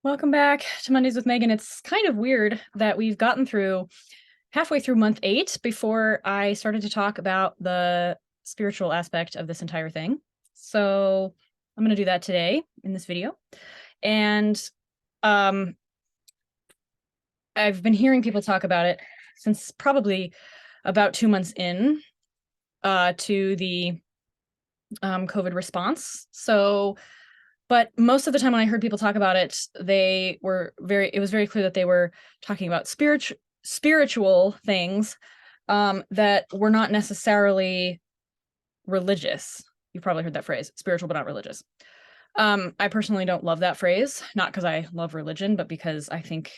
Welcome back to Mondays with Megan. It's kind of weird that we've gotten through halfway through month 8 before I started to talk about the spiritual aspect of this entire thing. So I'm going to do that today in this video. And um, I've been hearing people talk about it since probably about 2 months in to the COVID response. But most of the time when I heard people talk about it, it was very clear that they were talking about spiritual things that were not necessarily religious. You've probably heard that phrase, spiritual but not religious. I personally don't love that phrase, not because I love religion, but because I think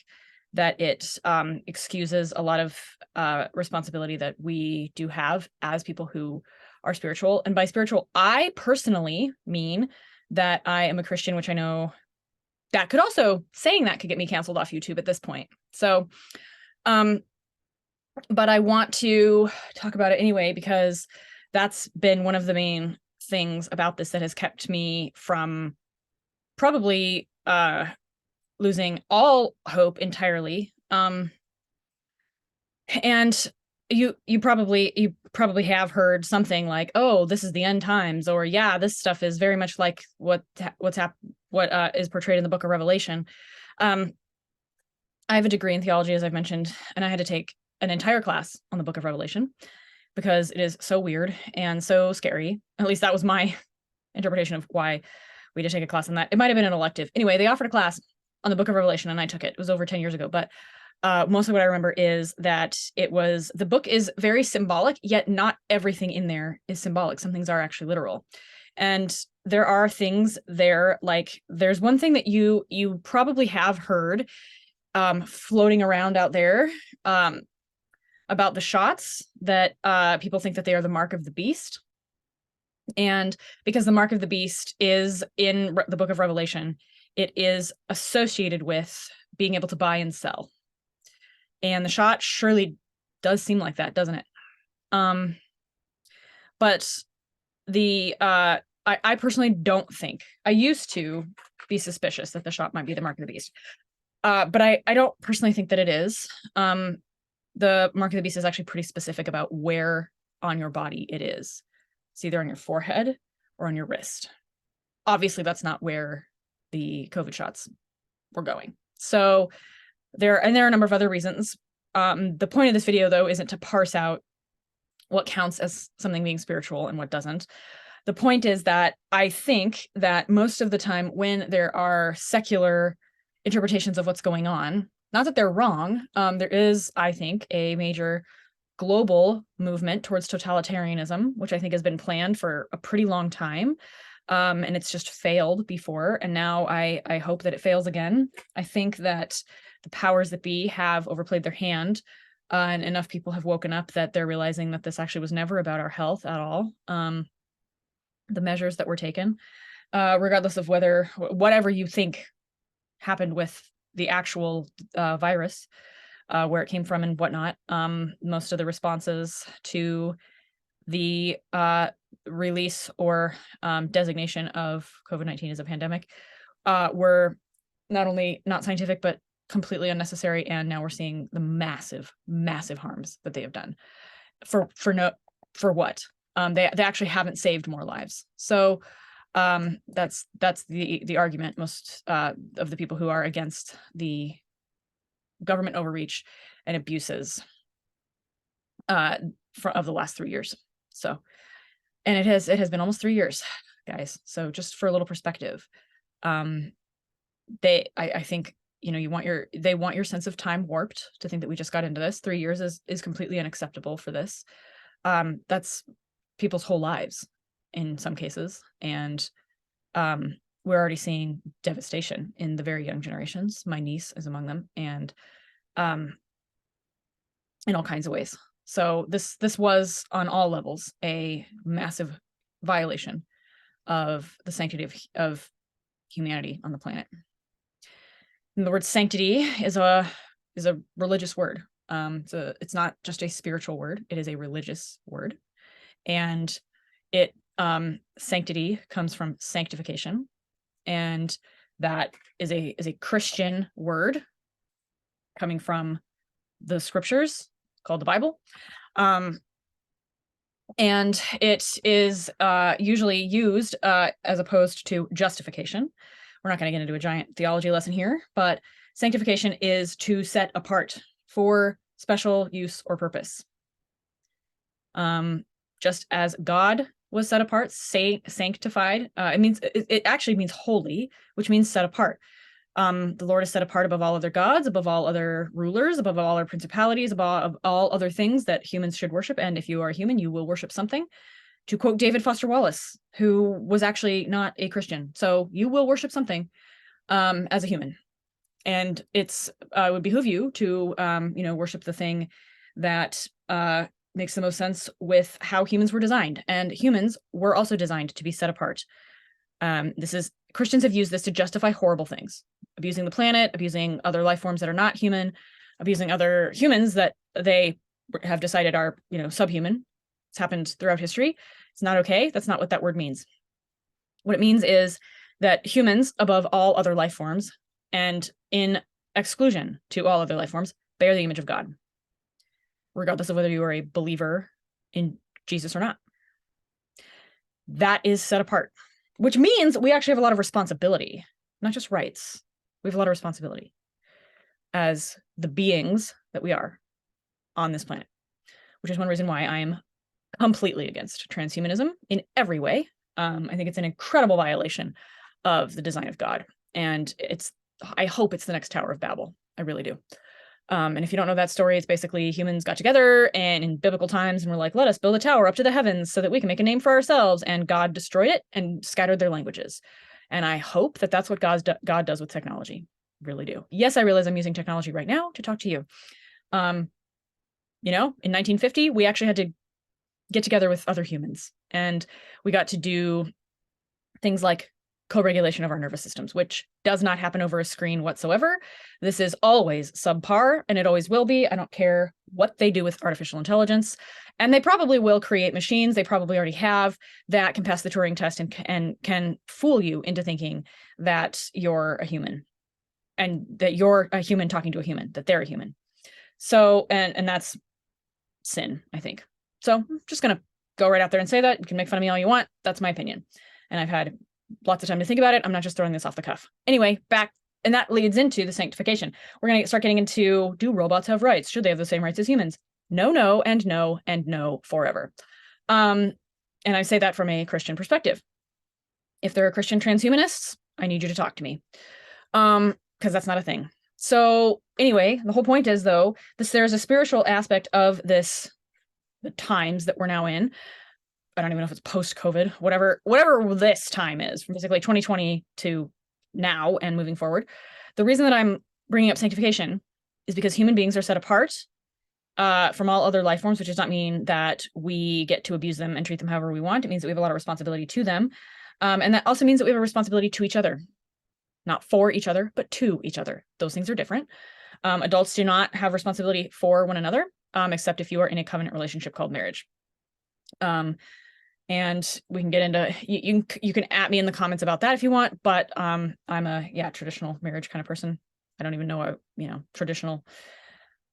that it excuses a lot of responsibility that we do have as people who are spiritual. And by spiritual, I personally mean that I am a Christian, which I know that could also, saying that could get me canceled off YouTube at this point. So, but I want to talk about it anyway, because that's been one of the main things about this that has kept me from probably losing all hope entirely. And you probably have heard something like, oh, this is the end times, or yeah, this stuff is very much like what is portrayed in the book of Revelation. I have a degree in theology, as I've mentioned, and I had to take an entire class on the book of Revelation because it is so weird and so scary. At least that was my interpretation of why we had to take a class on that. It might have been an elective. Anyway, they offered a class on the book of Revelation and I took it. It was over 10 years ago, but mostly what I remember is that the book is very symbolic, yet not everything in there is symbolic. Some things are actually literal. And there are things there, like there's one thing that you probably have heard floating around out there about the shots that people think that they are the mark of the beast. And because the mark of the beast is in the book of Revelation, it is associated with being able to buy and sell. And the shot surely does seem like that, doesn't it? But I personally don't think, I used to be suspicious that the shot might be the mark of the beast. But I don't personally think that it is. The mark of the beast is actually pretty specific about where on your body it is. It's either on your forehead or on your wrist. Obviously, that's not where the COVID shots were going. So there are a number of other reasons. The point of this video, though, isn't to parse out what counts as something being spiritual and what doesn't. The point is that I think that most of the time when there are secular interpretations of what's going on, not that they're wrong, there is, I think, a major global movement towards totalitarianism, which I think has been planned for a pretty long time. And it's just failed before. And now I hope that it fails again. I think that the powers that be have overplayed their hand, and enough people have woken up that they're realizing that this actually was never about our health at all. The measures that were taken, regardless of whatever you think happened with the actual virus, where it came from and whatnot, most of the responses to the release or designation of COVID-19 as a pandemic were not only not scientific, but completely unnecessary. And now we're seeing the massive, massive harms that they have done for what? They actually haven't saved more lives. So that's the argument most of the people who are against the government overreach and abuses of the last 3 years. So, and it has been almost 3 years, guys. So just for a little perspective, I think, they want your sense of time warped to think that we just got into this. 3 years is completely unacceptable for this. That's people's whole lives in some cases. And we're already seeing devastation in the very young generations. My niece is among them, and in all kinds of ways. So this was on all levels a massive violation of the sanctity of humanity on the planet. And the word sanctity is a religious word. It's not just a spiritual word, it is a religious word. And sanctity comes from sanctification. And that is a Christian word coming from the scriptures called the Bible. And it is usually used as opposed to justification. We're not going to get into a giant theology lesson here, but sanctification is to set apart for special use or purpose. Just as God was set apart, sanctified, it actually means holy, which means set apart. The Lord is set apart above all other gods, above all other rulers, above all other principalities, above all other things that humans should worship. And if you are a human, you will worship something. To quote David Foster Wallace, who was actually not a Christian. So you will worship something as a human. And it would behoove you to, worship the thing that makes the most sense with how humans were designed. And humans were also designed to be set apart. Christians have used this to justify horrible things, abusing the planet, abusing other life forms that are not human, abusing other humans that they have decided are, subhuman. It's happened throughout history. It's not okay. That's not what that word means. What it means is that humans, above all other life forms, and in exclusion to all other life forms, bear the image of God, regardless of whether you are a believer in Jesus or not. That is set apart, which means we actually have a lot of responsibility, not just rights. We have a lot of responsibility as the beings that we are on this planet, which is one reason why I am completely against transhumanism in every way. I think it's an incredible violation of the design of God. And I hope it's the next Tower of Babel. I really do. And if you don't know that story, it's basically humans got together and in biblical times and were like, let us build a tower up to the heavens so that we can make a name for ourselves. And God destroyed it and scattered their languages. And I hope that that's what God does with technology. Really do. Yes, I realize I'm using technology right now to talk to you. In 1950, we actually had to get together with other humans, and we got to do things like co-regulation of our nervous systems, which does not happen over a screen whatsoever. This is always subpar, and it always will be. I don't care what they do with artificial intelligence. And they probably will create machines, they probably already have, that can pass the Turing test and can fool you into thinking that you're a human, and that you're a human talking to a human, that they're a human. So, and that's sin, I think. So I'm just going to go right out there and say that. You can make fun of me all you want. That's my opinion. And I've had lots of time to think about it. I'm not just throwing this off the cuff. Anyway, back, and that leads into the sanctification. We're going to start getting into, do robots have rights? Should they have the same rights as humans? No, no, and no, and no forever. And I say that from a Christian perspective. If there are Christian transhumanists, I need you to talk to me. Because that's not a thing. So anyway, the whole point is, though, there's a spiritual aspect of this, the times that we're now in. I don't even know if it's post-COVID, whatever this time is, from basically 2020 to now and moving forward. The reason that I'm bringing up sanctification is because human beings are set apart from all other life forms, which does not mean that we get to abuse them and treat them however we want. It means that we have a lot of responsibility to them. And that also means that we have a responsibility to each other, not for each other, but to each other. Those things are different. Adults do not have responsibility for one another, except if you are in a covenant relationship called marriage. And we can get into, you can at me in the comments about that if you want, but I'm a traditional marriage kind of person. I don't even know traditional.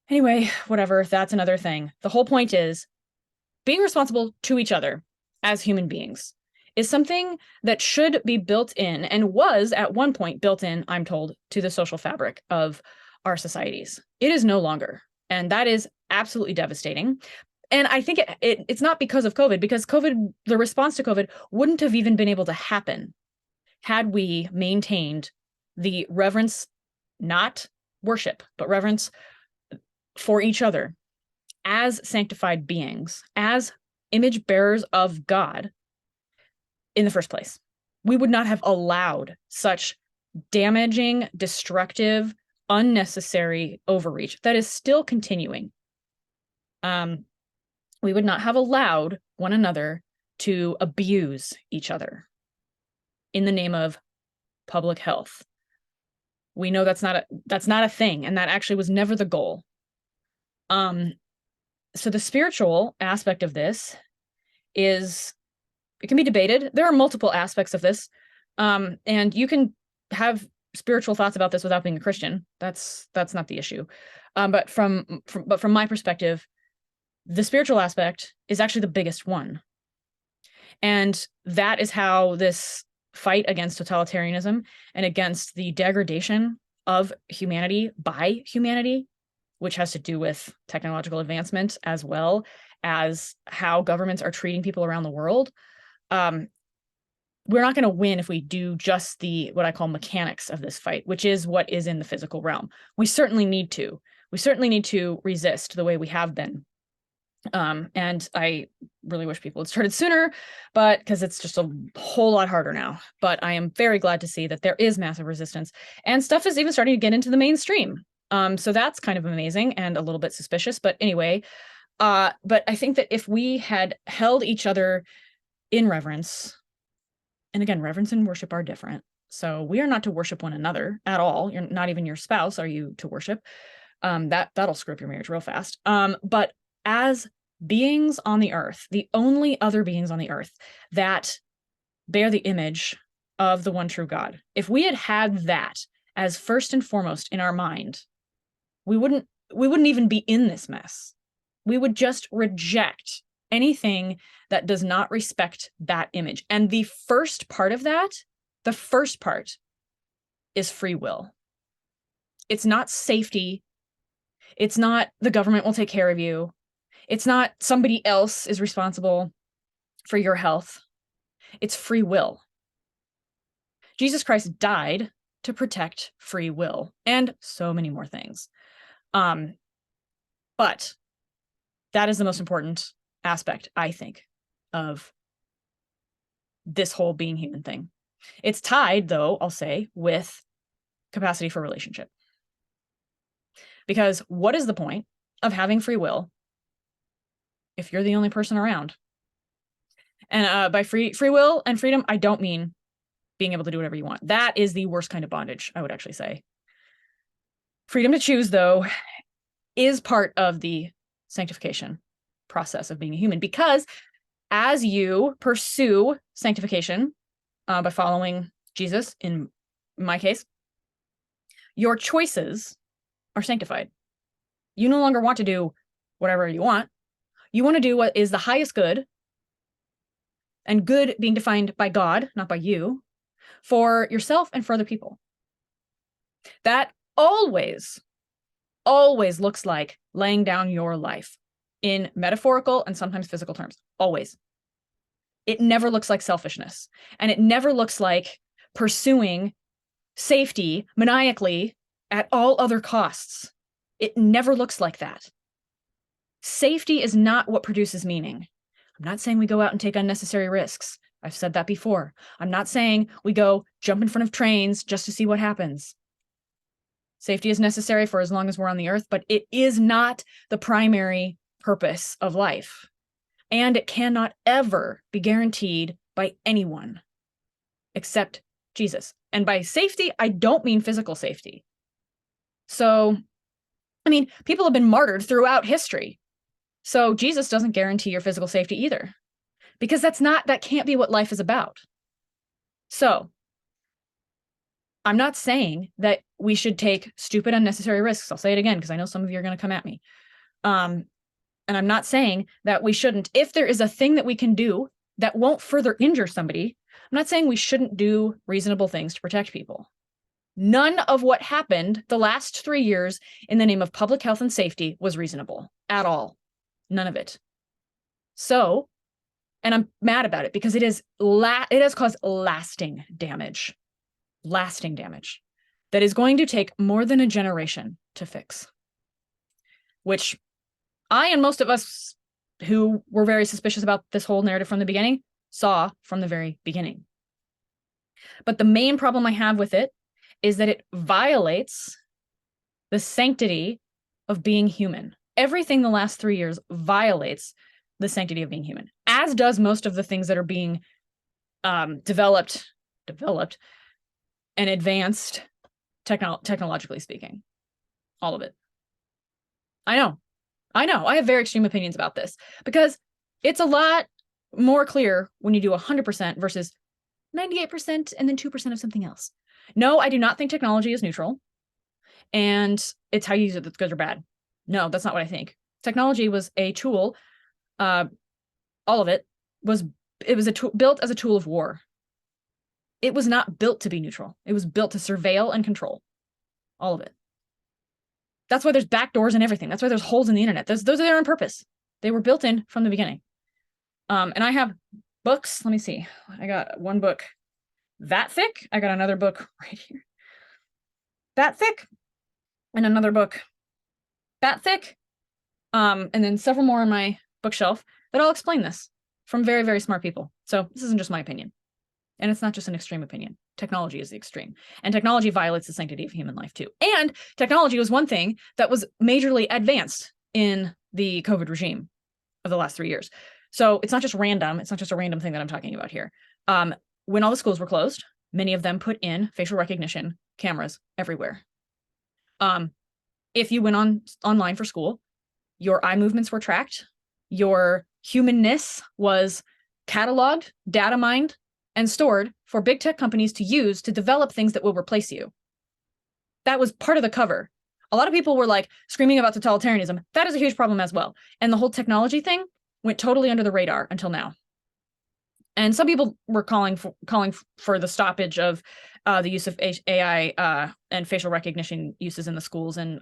Anyway, whatever, that's another thing. The whole point is being responsible to each other as human beings is something that should be built in, and was at one point built in, I'm told, to the social fabric of our societies. It is no longer, and that is absolutely devastating. And I think it's not because of COVID, because the response to COVID wouldn't have even been able to happen had we maintained the reverence, not worship, but reverence for each other as sanctified beings, as image bearers of God in the first place. We would not have allowed such damaging, destructive, unnecessary overreach that is still continuing. We would not have allowed one another to abuse each other in the name of public health. We know that's not a thing, and that actually was never the goal. So the spiritual aspect of this it can be debated. There are multiple aspects of this, and you can have spiritual thoughts about this without being a Christian. That's not the issue. But from my perspective, the spiritual aspect is actually the biggest one. And that is how this fight against totalitarianism and against the degradation of humanity by humanity, which has to do with technological advancement as well as how governments are treating people around the world. We're not going to win if we do just the what I call mechanics of this fight, which is what is in the physical realm. We certainly need to. We certainly need to resist the way we have been. And I really wish people had started sooner, but because it's just a whole lot harder now. But I am very glad to see that there is massive resistance and stuff is even starting to get into the mainstream. So that's kind of amazing and a little bit suspicious. But anyway, but I think that if we had held each other in reverence, and again, reverence and worship are different. So we are not to worship one another at all. You're not even your spouse are you to worship. That'll screw up your marriage real fast. But as beings on the earth, the only other beings on the earth that bear the image of the one true God, if we had had that as first and foremost in our mind, we wouldn't even be in this mess. We would just reject anything that does not respect that image. And the first part of that, the first part is free will. It's not safety. It's not the government will take care of you. It's not somebody else is responsible for your health. It's free will. Jesus Christ died to protect free will and so many more things. But that is the most important aspect, I think, of this whole being human thing. It's tied, though, I'll say, with capacity for relationship. Because what is the point of having free will if you're the only person around? And by free will and freedom, I don't mean being able to do whatever you want. That is the worst kind of bondage, I would actually say. Freedom to choose, though, is part of the sanctification process of being a human, because as you pursue sanctification by following Jesus, in my case, your choices are sanctified. You no longer want to do whatever you want. You want to do what is the highest good, and good being defined by God, not by you, for yourself and for other people. That always looks like laying down your life in metaphorical and sometimes physical terms. Always. It never looks like selfishness. And it never looks like pursuing safety maniacally at all other costs. It never looks like that. Safety is not what produces meaning. I'm not saying we go out and take unnecessary risks. I've said that before. I'm not saying we go jump in front of trains just to see what happens. Safety is necessary for as long as we're on the earth, but it is not the primary purpose of life. And it cannot ever be guaranteed by anyone except Jesus. And by safety, I don't mean physical safety. So, I mean, people have been martyred throughout history. So Jesus doesn't guarantee your physical safety either, because that can't be what life is about. So I'm not saying that we should take stupid, unnecessary risks. I'll say it again, because I know some of you are going to come at me. And I'm not saying that we shouldn't, if there is a thing that we can do that won't further injure somebody, I'm not saying we shouldn't do reasonable things to protect people. None of what happened the last 3 years in the name of public health and safety was reasonable at all. None of it. So, and I'm mad about it because it has caused lasting damage that is going to take more than a generation to fix, which I and most of us who were very suspicious about this whole narrative from the beginning saw from the very beginning. But the main problem I have with it is that it violates the sanctity of being human. Everything the last 3 years violates the sanctity of being human, as does most of the things that are being developed and advanced technologically speaking. All of it. I know. I have very extreme opinions about this because it's a lot more clear when you do 100% versus 98% and then 2% of something else. No, I do not think technology is neutral and it's how you use it that's good or bad. No, that's not what I think. Technology was a tool. All of it was built as a tool of war. It was not built to be neutral. It was built to surveil and control. All of it. That's why there's backdoors and everything. That's why there's holes in the internet. Those are there on purpose. They were built in from the beginning. And I have books. Let me see. I got one book that thick. I got another book right here. That thick. And another book that thick. And then several more on my bookshelf that all explain this from very, very smart people. So this isn't just my opinion. And it's not just an extreme opinion. Technology is the extreme. And technology violates the sanctity of human life too. And technology was one thing that was majorly advanced in the COVID regime of the last 3 years. So it's not just random. It's not just a random thing that I'm talking about here. When all the schools were closed, many of them put in facial recognition cameras everywhere. If you went online for school, your eye movements were tracked. Your humanness was cataloged, data mined, and stored for big tech companies to use to develop things that will replace you. That was part of the cover. A lot of people were like screaming about totalitarianism. That is a huge problem as well. And the whole technology thing went totally under the radar until now. And some people were calling for the stoppage of the use of AI and facial recognition uses in the schools and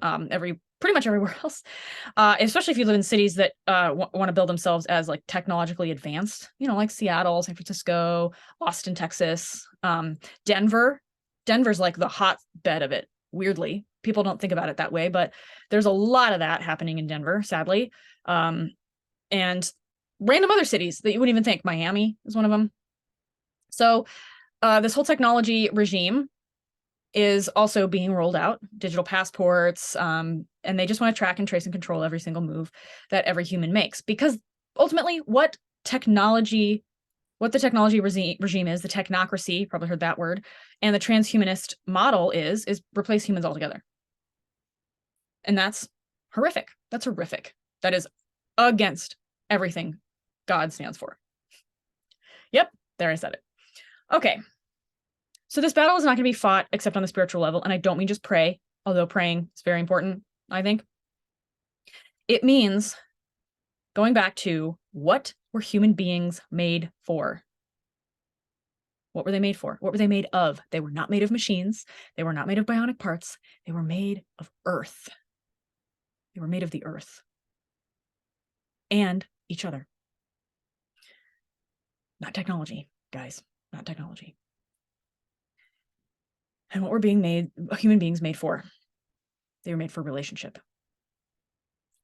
pretty much everywhere else, especially if you live in cities that want to build themselves as like technologically advanced, like Seattle, San Francisco, Austin, Texas, Denver. Denver's like the hotbed of it. Weirdly, people don't think about it that way, but there's a lot of that happening in Denver, sadly. And random other cities that you wouldn't even think. Miami is one of them. So this whole technology regime is also being rolled out, digital passports, and they just want to track and trace and control every single move that every human makes. Because ultimately, what the technology regime is, the technocracy, probably heard that word, and the transhumanist model is replace humans altogether. And that's horrific. That's horrific. That is against everything God stands for. Yep, there I said it. Okay. So this battle is not going to be fought except on the spiritual level. And I don't mean just pray, although praying is very important, I think. It means going back to what were human beings made for? What were they made for? What were they made of? They were not made of machines. They were not made of bionic parts. They were made of earth. They were made of the earth and each other. Not technology, guys, not technology. And what were human beings made for? They were made for relationship.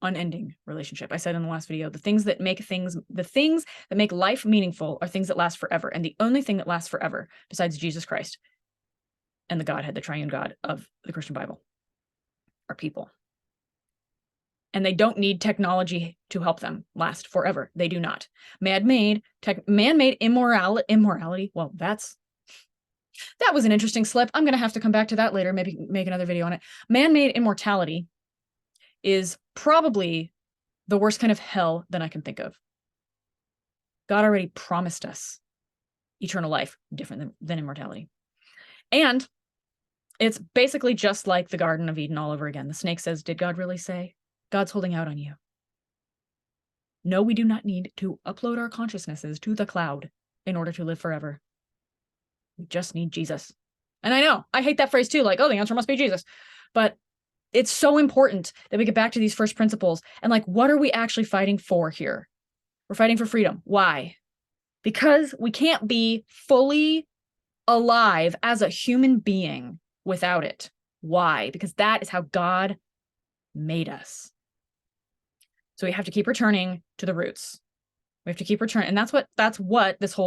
Unending relationship. I said in the last video, the things that make life meaningful are things that last forever. And the only thing that lasts forever, besides Jesus Christ and the Godhead, the triune God of the Christian Bible, are people. And they don't need technology to help them last forever. They do not. Man-made immorality. Well, that was an interesting slip. I'm going to have to come back to that later, maybe make another video on it. Man-made immortality is probably the worst kind of hell that I can think of. God already promised us eternal life, different than immortality. And it's basically just like the Garden of Eden all over again. The snake says, did God really say? God's holding out on you. No, we do not need to upload our consciousnesses to the cloud in order to live forever. We just need Jesus. And I know, I hate that phrase too, like, oh, the answer must be Jesus. But it's so important that we get back to these first principles and like, what are we actually fighting for here? We're fighting for freedom. Why? Because we can't be fully alive as a human being without it. Why? Because that is how God made us. So we have to keep returning to the roots. We have to keep returning. And that's what this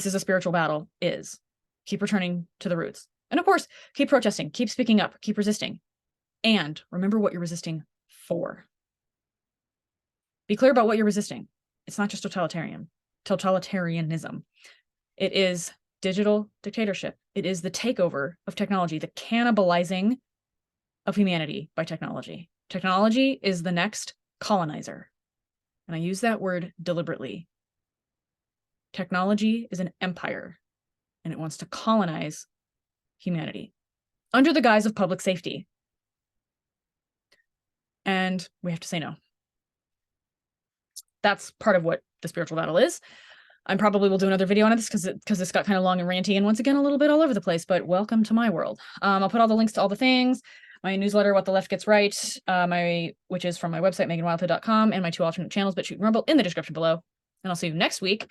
is a spiritual battle is. Keep returning to the roots. And of course, keep protesting, keep speaking up, keep resisting. And remember what you're resisting for. Be clear about what you're resisting. It's not just totalitarianism. It is digital dictatorship. It is the takeover of technology, the cannibalizing of humanity by technology. Technology is the next colonizer. And I use that word deliberately. Technology is an empire, and it wants to colonize humanity under the guise of public safety. And we have to say no. That's part of what the spiritual battle is. I probably will do another video on this because this got kind of long and ranty and once again a little bit all over the place, but welcome to my world. I'll put all the links to all the things, my newsletter, What the Left Gets Right, which is from my website, meganwildhood.com, and my 2 alternate channels, BitChute and Rumble, in the description below. And I'll see you next week.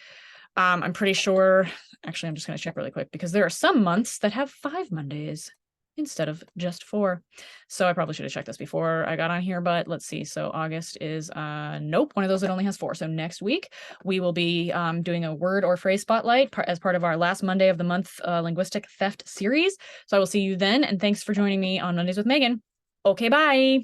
I'm pretty sure, actually, I'm just going to check really quick because there are some months that have 5 Mondays instead of just 4. So I probably should have checked this before I got on here, but let's see. So August is, nope, one of those that only has 4. So next week we will be doing a word or phrase spotlight as part of our last Monday of the month linguistic theft series. So I will see you then. And thanks for joining me on Mondays with Megan. Okay, bye.